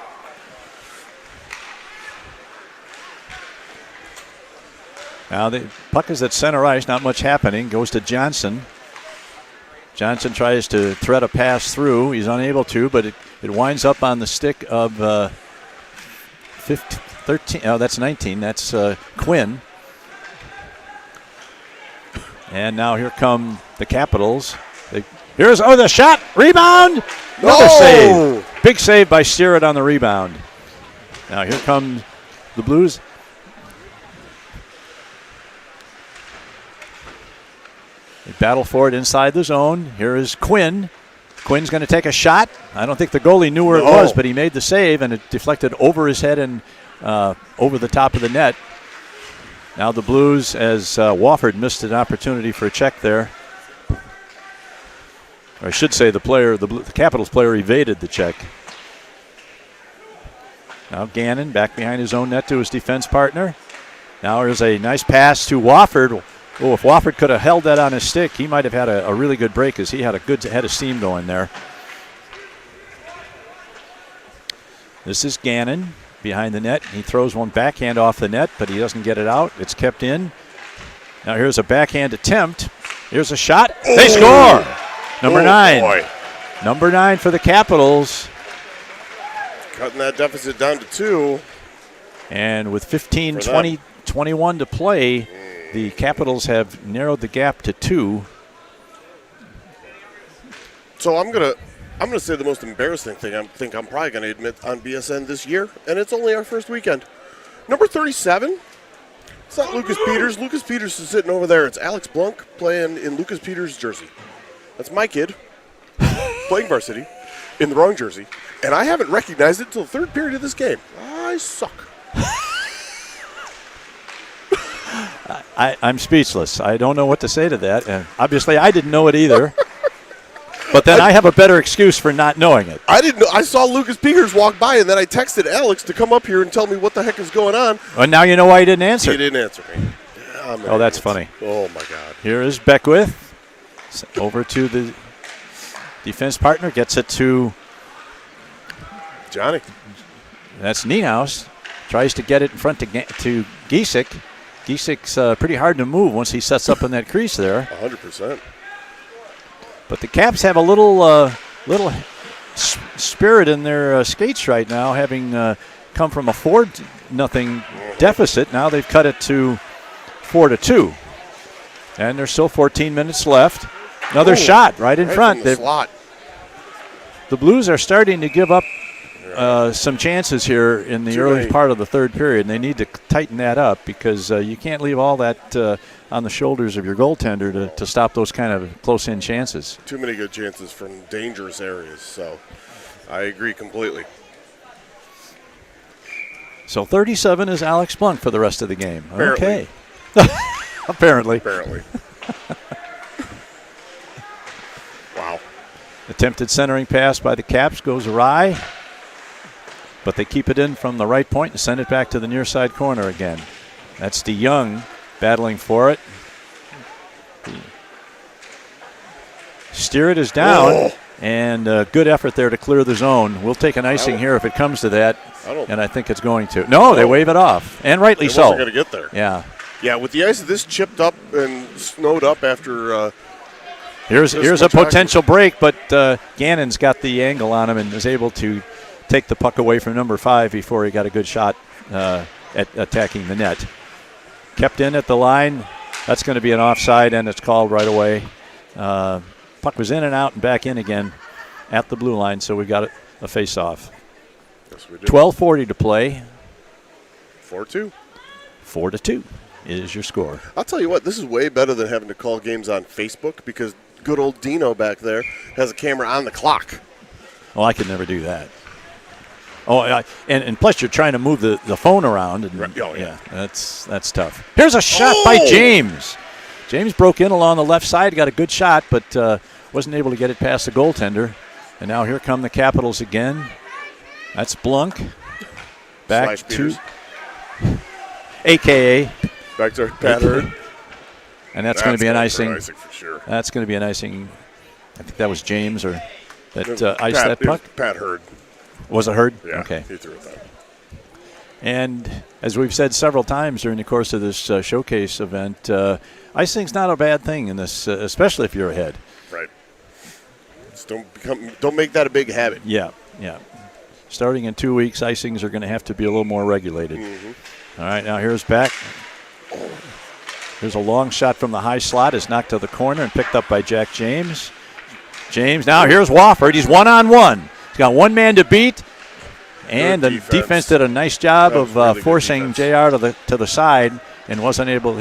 now the puck is at center ice, not much happening. Goes to Johnson. Johnson tries to thread a pass through. He's unable to, but it winds up on the stick of 13. Oh, that's 19. That's Quinn. And now here come the Capitals. Here's the shot, rebound, another save. Big save by Steerett on the rebound. Now here come the Blues. They battle for it inside the zone. Here is Quinn. Quinn's going to take a shot. I don't think the goalie knew where it was, but he made the save, and it deflected over his head and over the top of the net. Now the Blues, as Wofford missed an opportunity for a check there. Or I should say the Capitals player evaded the check. Now Gannon back behind his own net to his defense partner. Now there's a nice pass to Wofford. Oh, if Wofford could have held that on his stick, he might have had a really good break, as he had a good head of steam going there. This is Gannon behind the net. He throws one backhand off the net, but he doesn't get it out. It's kept in. Now here's a backhand attempt. Here's a shot. They score! Number 9. Boy. Number 9 for the Capitals. Cutting that deficit down to 2. And with 15-20-21 to play, the Capitals have narrowed the gap to 2. So I'm gonna say the most embarrassing thing I'm probably gonna admit on BSN this year, and it's only our first weekend. Number 37. It's not Lucas Peters. Lucas Peters is sitting over there. It's Alex Blunk playing in Lucas Peters' jersey. That's my kid playing varsity in the wrong jersey, and I haven't recognized it until the third period of this game. I suck. I'm speechless. I don't know what to say to that. And obviously, I didn't know it either. But then I have a better excuse for not knowing it. I didn't know. I saw Lucas Peters walk by, and then I texted Alex to come up here and tell me what the heck is going on. Well, now you know why he didn't answer. He didn't answer me. Oh, that's funny. Oh, my God. Here is Beckwith. Over to the defense partner. Gets it to Johnny. That's Nienhuis. Tries to get it in front to Giesek. Giesek's pretty hard to move once he sets up in that crease there. 100%. But the Caps have a little spirit in their skates right now, having come from a 4-0 deficit. Now they've cut it to 4-2. And there's still 14 minutes left. Another shot right in front. The slot. The Blues are starting to give up some chances here in the early part of the third period, and they need to tighten that up because you can't leave all that on the shoulders of your goaltender to stop those kind of close-in chances. Too many good chances from dangerous areas, so I agree completely. So 37 is Alex Blunk for the rest of the game. Apparently. Okay. Apparently. Wow. Attempted centering pass by the Caps goes awry, but they keep it in from the right point and send it back to the near side corner again. That's DeYoung battling for it. Steer is down, and good effort there to clear the zone. We'll take an icing here if it comes to that, and I think it's going to. No, they wave it off, and rightly so. It wasn't going to get there. Yeah. Yeah, with the ice this chipped up and snowed up after here's a potential break, but Gannon's got the angle on him and is able to take the puck away from number 5 before he got a good shot at attacking the net. Kept in at the line. That's going to be an offside, and it's called right away. Puck was in and out and back in again at the blue line, so we got a face-off. Yes, we did. 12:40 to play. 4-2. 4-2 is your score. I'll tell you what, this is way better than having to call games on Facebook because good old Dino back there has a camera on the clock. Oh, I could never do that. Oh, and plus you're trying to move the phone around. And, yeah, that's tough. Here's a shot by James. James broke in along the left side, got a good shot, but wasn't able to get it past the goaltender. And now here come the Capitals again. That's Blunk. Back to a.k.a. Back to Pat Hurd. And that's going to be an icing. For sure. That's going to be an icing. I think that was James that iced that puck. Pat Hurd. Was it Hurd? Yeah, okay. He threw it down. And as we've said several times during the course of this showcase event, icing's not a bad thing in this, especially if you're ahead. Right. Just don't make that a big habit. Yeah. Starting in 2 weeks, icings are going to have to be a little more regulated. Mm-hmm. All right, now here's back. There's a long shot from the high slot. It's knocked to the corner and picked up by Jack James. Now here's Wofford. He's one-on-one. He's got one man to beat. And the defense did a nice job of really forcing JR to the side and he wasn't able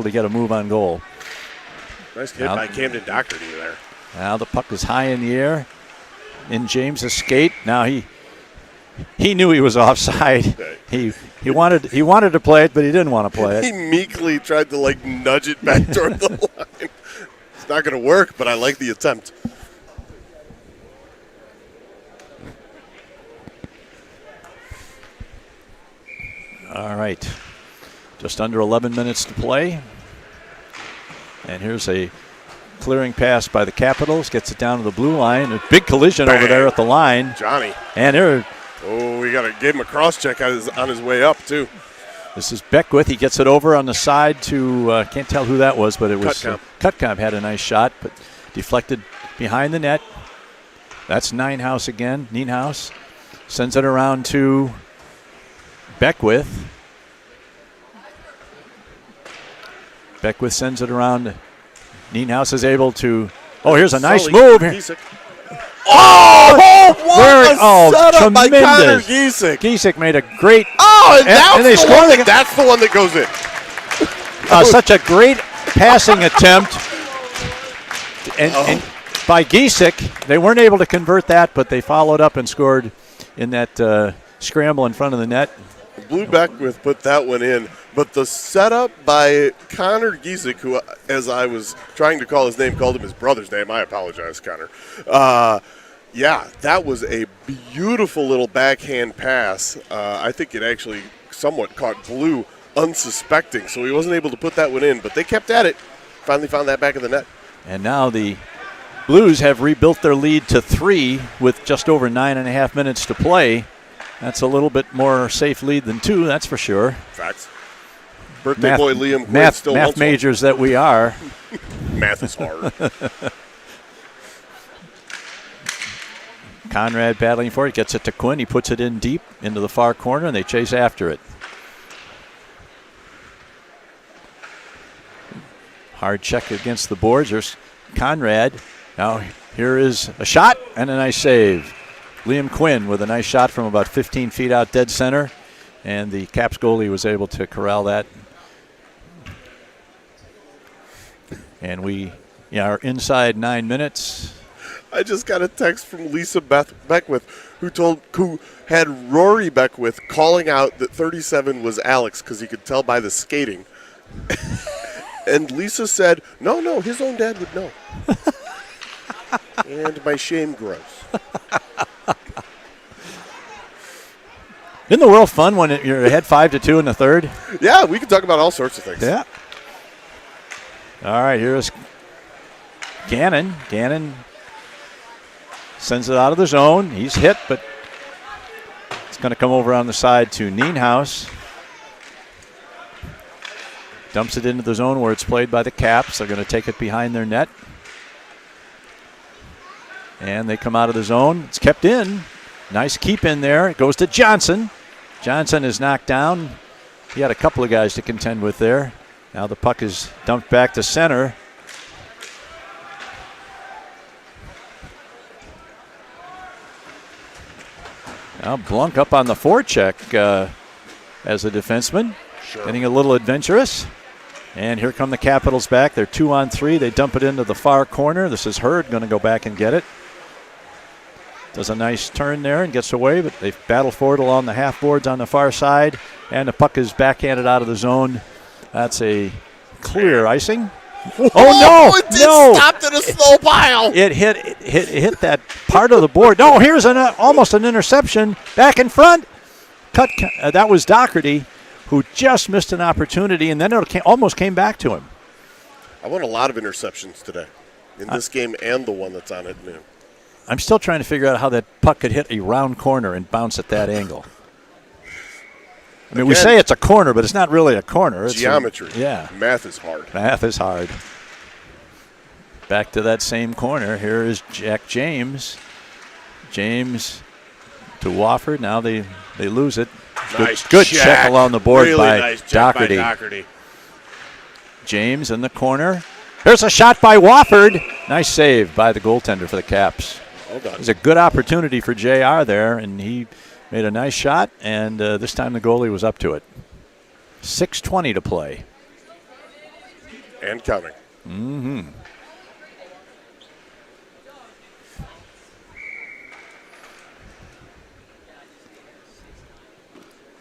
to get a move on goal. Nice hit by Camden Doherty there. Now the puck is high in the air. In James' skate. Now he knew he was offside. He wanted to play it, but he didn't want to play it. He meekly tried to nudge it back toward the line. It's not going to work, but I like the attempt. All right. Just under 11 minutes to play. And here's a clearing pass by the Capitals. Gets it down to the blue line. A big collision Bang. Over there at the line. Johnny. And there. Oh, we gave him a cross check on his way up, too. This is Beckwith. He gets it over on the side to, can't tell who that was, but it was Cutcomb had a nice shot, but deflected behind the net. That's Nienhuis again. Nienhuis sends it around to Beckwith. Beckwith sends it around. Nienhuis is able to. Oh, here's a nice move here. What a setup by Connor Giesek. Giesek made a great. And they scored. That's the one that goes in. Such a great passing attempt. And by Giesek, they weren't able to convert that, but they followed up and scored in that scramble in front of the net. Blue Beckwith put that one in, But the setup by Connor Giesick, who, as I was trying to call his name, called him his brother's name. I apologize, Connor. Yeah, that was a beautiful little backhand pass. I think it actually somewhat caught Blue unsuspecting, so he wasn't able to put that one in. But they kept at it. Finally found that back of the net. And now the Blues have rebuilt their lead to 3 with just over 9.5 minutes to play. That's a little bit more safe lead than 2, that's for sure. Facts. Birthday boy Liam Quinn still math wants majors that we are. Math is hard. Conrad battling for it, gets it to Quinn. He puts it in deep into the far corner, and they chase after it. Hard check against the boards. There's Conrad. Now here is a shot and a nice save. Liam Quinn with a nice shot from about 15 feet out dead center, and the Caps goalie was able to corral that. And we are inside 9 minutes. I just got a text from Lisa Beckwith, who had Rory Beckwith calling out that 37 was Alex because he could tell by the skating. And Lisa said, no, his own dad would know. And my shame grows. Isn't the world fun when you're ahead 5-2 in the third? Yeah, we can talk about all sorts of things. Yeah. All right, here's Gannon. Gannon sends it out of the zone. He's hit, but it's going to come over on the side to Nienhuis. Dumps it into the zone where it's played by the Caps. They're going to take it behind their net. And they come out of the zone. It's kept in. Nice keep in there. It goes to Johnson. Johnson is knocked down. He had a couple of guys to contend with there. Now the puck is dumped back to center. Now Blunk up on the forecheck as a defenseman. Sure. Getting a little adventurous. And here come the Capitals back. They're 2-on-3. They dump it into the far corner. This is Hurd going to go back and get it. Does a nice turn there and gets away, but they battle for it along the half boards on the far side. And the puck is backhanded out of the zone. That's a clear icing. Oh, no! It did No! stopped in a slow pile. It hit that part of the board. No, here's almost an interception. Back in front. That was Doherty, who just missed an opportunity, and then it almost came back to him. I won a lot of interceptions today in this game and the one that's on at noon. I'm still trying to figure out how that puck could hit a round corner and bounce at that angle. I mean, we say it's a corner, but it's not really a corner. It's geometry. Yeah. Math is hard. Math is hard. Back to that same corner. Here is Jack James. James to Wofford. Now they lose it. Nice Good check along the board really by nice Doherty. By Doherty. James in the corner. There's a shot by Wofford. Nice save by the goaltender for the Caps. Well done. It was a good opportunity for JR there, and he made a nice shot, and this time the goalie was up to it. 6:20 to play. And counting. Mm-hmm.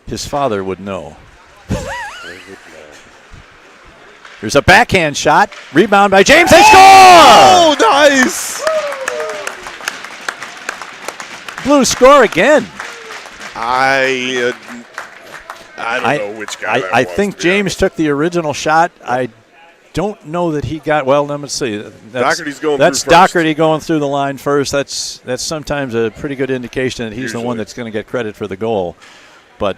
His father would know. Here's a backhand shot. Rebound by James. They score! Oh, nice! Blues score again. I don't know which guy that I was, think James took the original shot. I don't know that he got, well, let me see. Doherty's going That's through first. Doherty going through the line first. That's sometimes a pretty good indication that he's the one that's going to get credit for the goal. But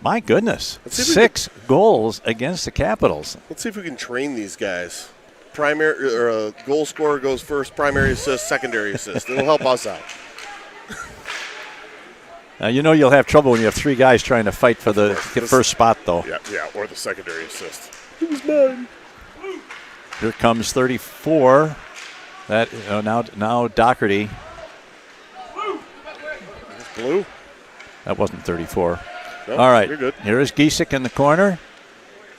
my goodness, 6 goals against the Capitals. Let's see if we can train these guys. Primary or goal scorer goes first, primary assist, secondary assist. It'll help us out. Now, you know you'll have trouble when you have 3 guys trying to fight for the first spot, though. Yeah, or the secondary assist. It was mine. Here comes 34. That now Doherty. Blue. That wasn't 34. No, all right. You're good. Here is Giesick in the corner.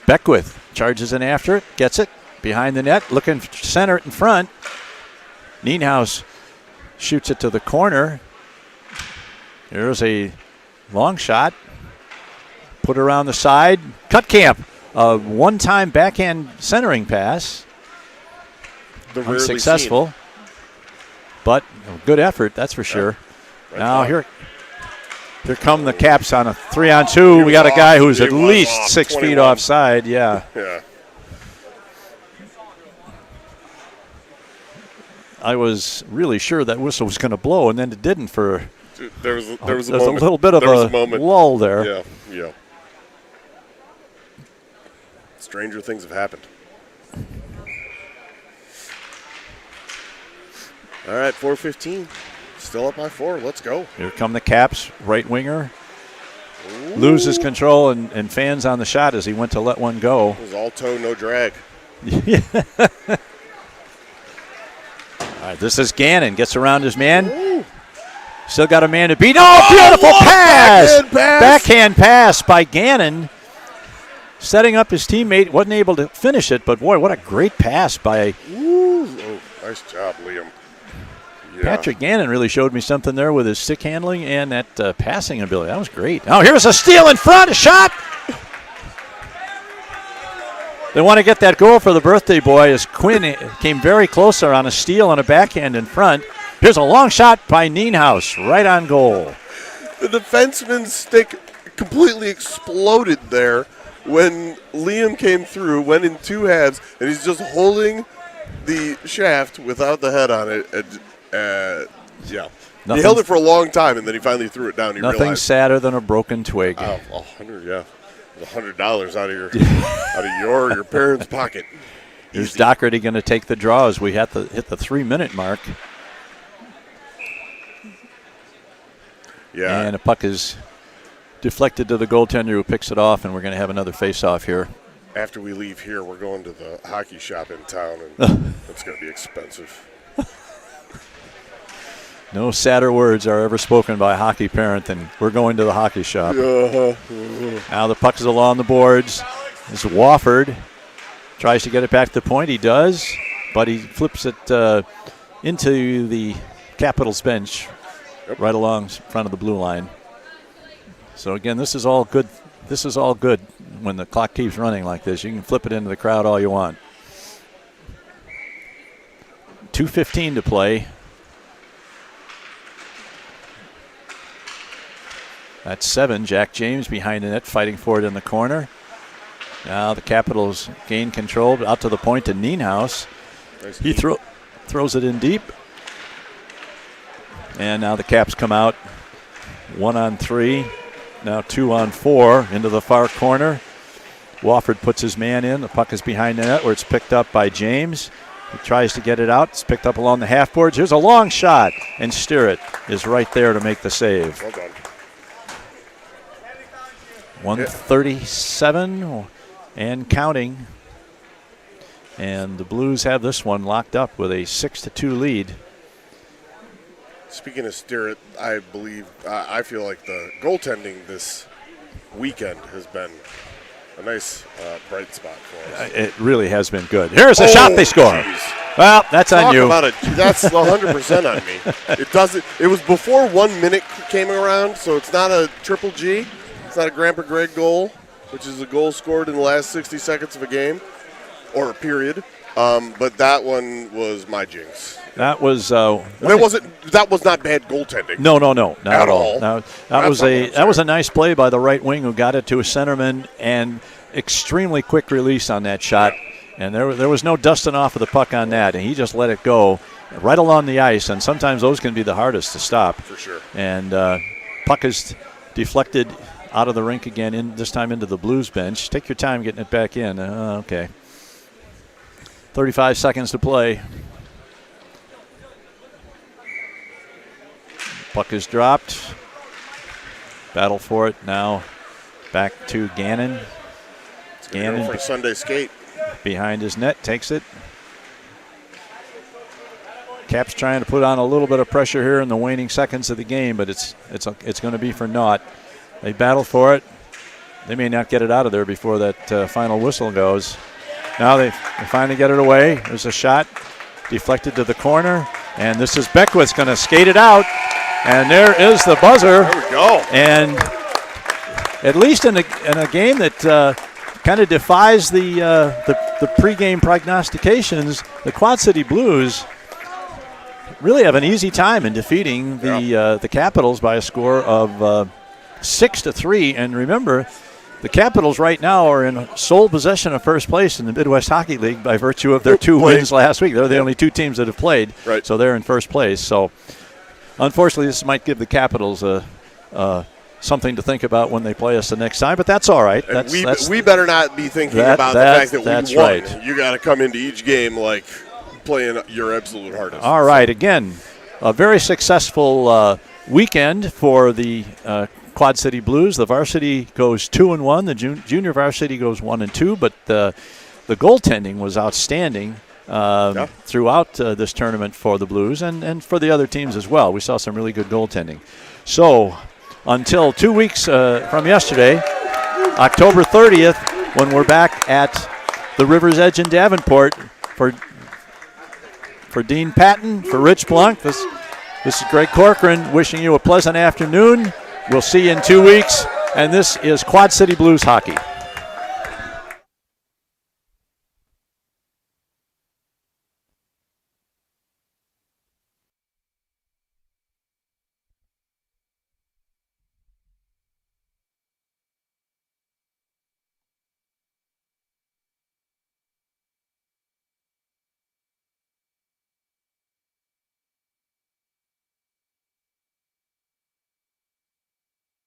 Beckwith charges in after it, gets it behind the net, looking center it in front. Nienhuis shoots it to the corner. Here's a long shot. Put around the side. Cutcamp A one-time backhand centering pass. Unsuccessful. But a good effort, that's for sure. Right now here come the Caps on a 3-on-2. We got a guy who's at least 6 feet offside. Yeah. I was really sure that whistle was going to blow, and then it didn't. There was a little bit of a lull there. Yeah. Stranger things have happened. All right, 4:15. Still up by 4. Let's go. Here come the Caps. Right winger. Ooh. Loses control and fans on the shot as he went to let one go. It was all toe, no drag. All right, this is Gannon. Gets around his man. Ooh. Still got a man to beat. Oh, beautiful pass! Backhand pass by Gannon. Setting up his teammate. Wasn't able to finish it, but boy, what a great pass by... Ooh. Oh, nice job, Liam. Yeah. Patrick Gannon really showed me something there with his stick handling and that passing ability. That was great. Oh, here's a steal in front, a shot. They want to get that goal for the birthday boy as Quinn came very close there on a steal on a backhand in front. Here's a long shot by Nienhuis, right on goal. The defenseman's stick completely exploded there when Liam came through, went in 2 halves, and he's just holding the shaft without the head on it. He held it for a long time, and then he finally threw it down. Nothing sadder than a broken twig. Oh, $100 out of your parents' pocket. Here's Doherty going to take the draw as we hit the 3-minute mark. Yeah. And the puck is deflected to the goaltender who picks it off, and we're going to have another face-off here. After we leave here, we're going to the hockey shop in town, and it's going to be expensive. No sadder words are ever spoken by a hockey parent than we're going to the hockey shop. Now the puck is along the boards. It's Wofford. Tries to get it back to the point. He does, but he flips it into the Capitals bench right along front of the blue line. So, again, this is all good. This is all good when the clock keeps running like this. You can flip it into the crowd all you want. 2:15 to play. That's 7. Jack James behind the net fighting for it in the corner. Now the Capitals gain control out to the point to Nienhuis. He throws it in deep. And now the Caps come out 1-on-3. Now 2-on-4 into the far corner. Wofford puts his man in. The puck is behind the net where it's picked up by James. He tries to get it out. It's picked up along the half boards. Here's a long shot. And Stirrett is right there to make the save. Well done. 137 and counting. And the Blues have this one locked up with a 6-2 lead. Speaking of Stirrett, I feel like the goaltending this weekend has been a nice bright spot for us. It really has been good. Here's a shot they score. Geez. Well, that's on you. That's 100% on me. It was before 1 minute came around, so it's not a triple G. It's not a Grandpa Greg goal, which is a goal scored in the last 60 seconds of a game or a period. But that one was my jinx. That was that was not bad goaltending. No, not at all. No, that was a nice play by the right wing who got it to a centerman and extremely quick release on that shot. And there was no dusting off of the puck on that, and he just let it go right along the ice. And sometimes those can be the hardest to stop. For sure. And puck is deflected out of the rink again, this time into the Blues bench. Take your time getting it back in. Okay. 35 seconds to play. Puck is dropped. Battle for it now. Back to Gannon. Gannon for a Sunday skate. Behind his net, takes it. Caps trying to put on a little bit of pressure here in the waning seconds of the game, but it's going to be for naught. They battle for it. They may not get it out of there before that final whistle goes. Now they finally get it away. There's a shot deflected to the corner, and this is Beckwith's going to skate it out, and there is the buzzer. There we go. And at least in a game that kind of defies the pregame prognostications. The Quad City Blues really have an easy time in defeating the Capitals by a score of 6-3. And remember, the Capitals right now are in sole possession of first place in the Midwest Hockey League by virtue of their 2 wins last week. They're the only 2 teams that have played, so they're in first place. So, unfortunately, this might give the Capitals something to think about when they play us the next time, but that's all right. We better not be thinking about the fact that we won. Right. You got to come into each game like playing your absolute hardest. All right, again, a very successful weekend for the Quad City Blues. The varsity goes 2-1. The junior varsity goes 1-2. But the goaltending was outstanding throughout this tournament for the Blues and for the other teams as well. We saw some really good goaltending. So until 2 weeks from yesterday, October 30th, when we're back at the River's Edge in Davenport for Dean Patton, for Rich Blanc, this is Greg Corcoran wishing you a pleasant afternoon. We'll see you in 2 weeks, and this is Quad City Blues Hockey.